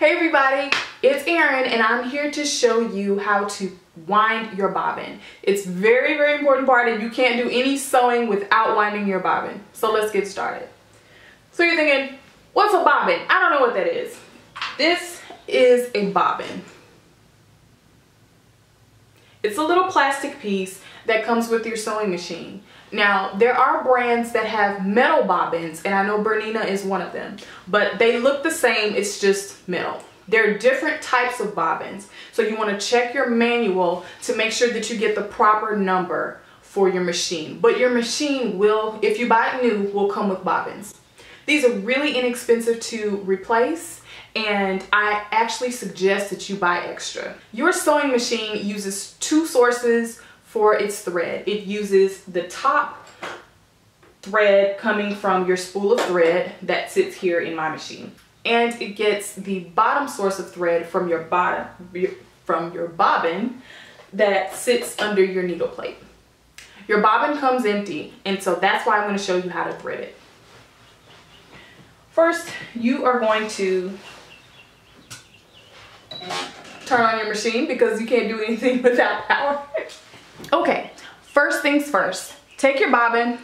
Hey everybody, it's Erin and I'm here to show you how to wind your bobbin. It's very, very important part and you can't do any sewing without winding your bobbin. So let's get started. So you're thinking, what's a bobbin? I don't know what that is. This is a bobbin. It's a little plastic piece that comes with your sewing machine. Now, there are brands that have metal bobbins, and I know Bernina is one of them, but they look the same, it's just metal. There are different types of bobbins, so you want to check your manual to make sure that you get the proper number for your machine. But your machine will, if you buy it new, will come with bobbins. These are really inexpensive to replace, and I actually suggest that you buy extra. Your sewing machine uses two sources for its thread. It uses the top thread coming from your spool of thread that sits here in my machine, and it gets the bottom source of thread from your bobbin that sits under your needle plate. Your bobbin comes empty, and so that's why I'm going to show you how to thread it. First, you are going to turn on your machine because you can't do anything without power. Okay, first things first, take your bobbin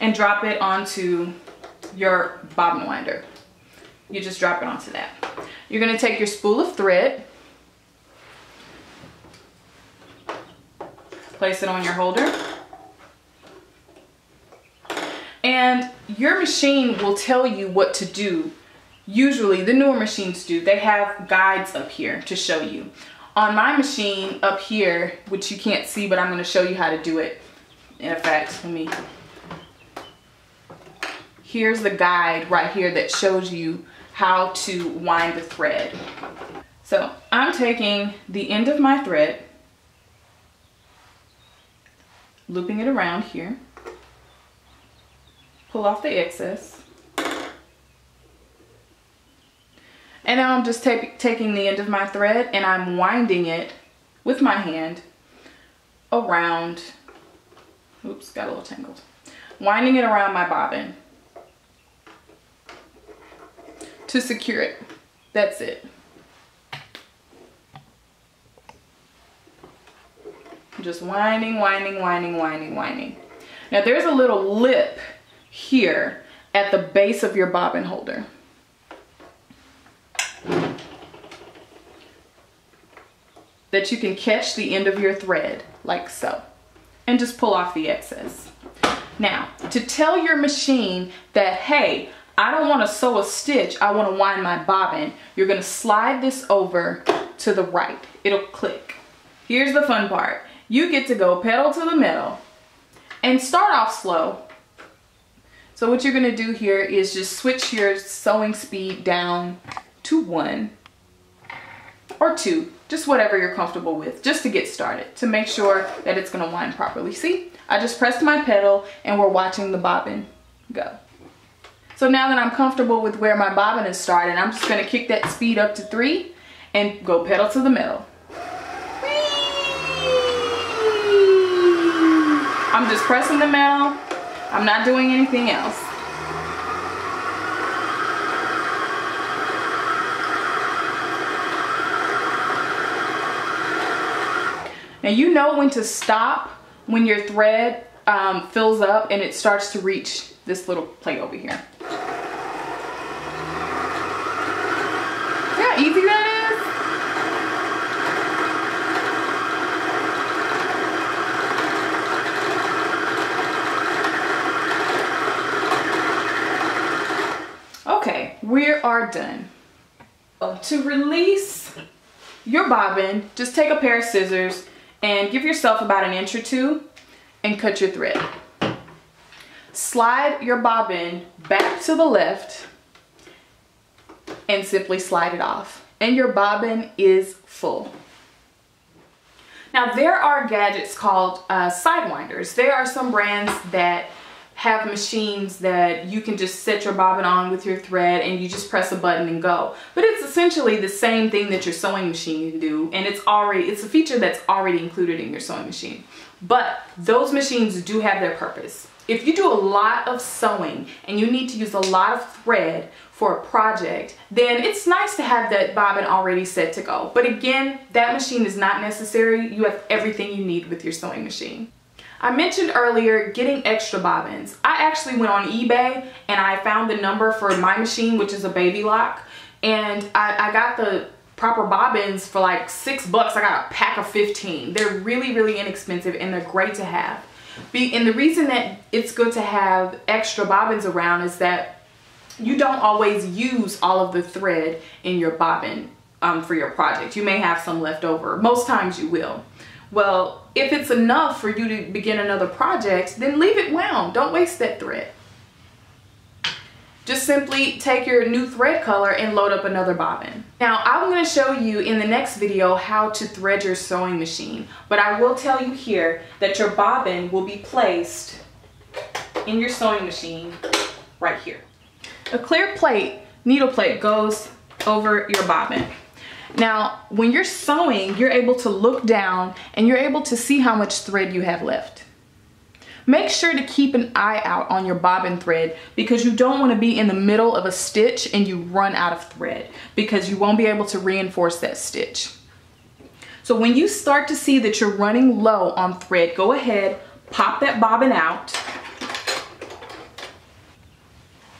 and drop it onto your bobbin winder. You just drop it onto that. You're going to take your spool of thread, place it on your holder, and your machine will tell you what to do. Usually, the newer machines do. They have guides up here to show you. On my machine up here, which you can't see, but I'm going to show you how to do it. In fact, here's the guide right here that shows you how to wind the thread. So I'm taking the end of my thread, looping it around here, pull off the excess, and now I'm just taking the end of my thread and I'm winding it with my hand around, oops, got a little tangled, winding it around my bobbin to secure it. That's it. Just winding, winding, winding, winding, winding. Now there's a little lip here at the base of your bobbin holder. That you can catch the end of your thread like so and just pull off the excess. Now, to tell your machine that, hey, I don't want to sew a stitch, I want to wind my bobbin, you're going to slide this over to the right. It'll click. Here's the fun part. You get to go pedal to the metal and start off slow. So what you're going to do here is just switch your sewing speed down to 1 or 2, just whatever you're comfortable with, just to get started, to make sure that it's going to wind properly. See, I just pressed my pedal and we're watching the bobbin go. So now that I'm comfortable with where my bobbin is starting, I'm just going to kick that speed up to 3 and go pedal to the metal. I'm just pressing the metal. I'm not doing anything else. Now you know when to stop when your thread fills up and it starts to reach this little plate over here. See how easy that is? Okay, we are done. To release your bobbin, just take a pair of scissors and give yourself about 1 inch or 2 and cut your thread. Slide your bobbin back to the left and simply slide it off, and your bobbin is full. Now there are gadgets called Sidewinders. There are some brands that have machines that you can just set your bobbin on with your thread and you just press a button and go. But it's essentially the same thing that your sewing machine can do, and it's a feature that's already included in your sewing machine. But those machines do have their purpose. If you do a lot of sewing and you need to use a lot of thread for a project, then it's nice to have that bobbin already set to go. But again, that machine is not necessary. You have everything you need with your sewing machine. I mentioned earlier getting extra bobbins. I actually went on eBay and I found the number for my machine, which is a baby lock, and I got the proper bobbins for like $6. I got a pack of 15. They're really, really inexpensive and they're great to have. And the reason that it's good to have extra bobbins around is that you don't always use all of the thread in your bobbin for your project. You may have some left over. Most times you will. Well, if it's enough for you to begin another project, then leave it wound. Don't waste that thread. Just simply take your new thread color and load up another bobbin. Now, I'm going to show you in the next video how to thread your sewing machine, but I will tell you here that your bobbin will be placed in your sewing machine right here. A clear plate, needle plate, goes over your bobbin. Now, when you're sewing, you're able to look down and you're able to see how much thread you have left. Make sure to keep an eye out on your bobbin thread because you don't want to be in the middle of a stitch and you run out of thread because you won't be able to reinforce that stitch. So when you start to see that you're running low on thread, go ahead, pop that bobbin out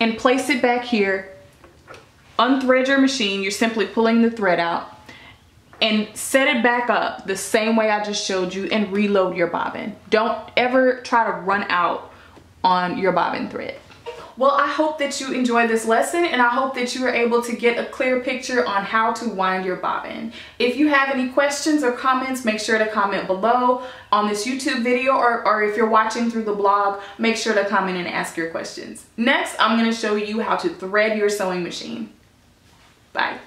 and place it back here. Unthread your machine. You're simply pulling the thread out and set it back up the same way I just showed you and reload your bobbin. Don't ever try to run out on your bobbin thread. Well, I hope that you enjoyed this lesson and I hope that you were able to get a clear picture on how to wind your bobbin. If you have any questions or comments, make sure to comment below on this YouTube video, or if you're watching through the blog, make sure to comment and ask your questions. Next, I'm going to show you how to thread your sewing machine. Bye.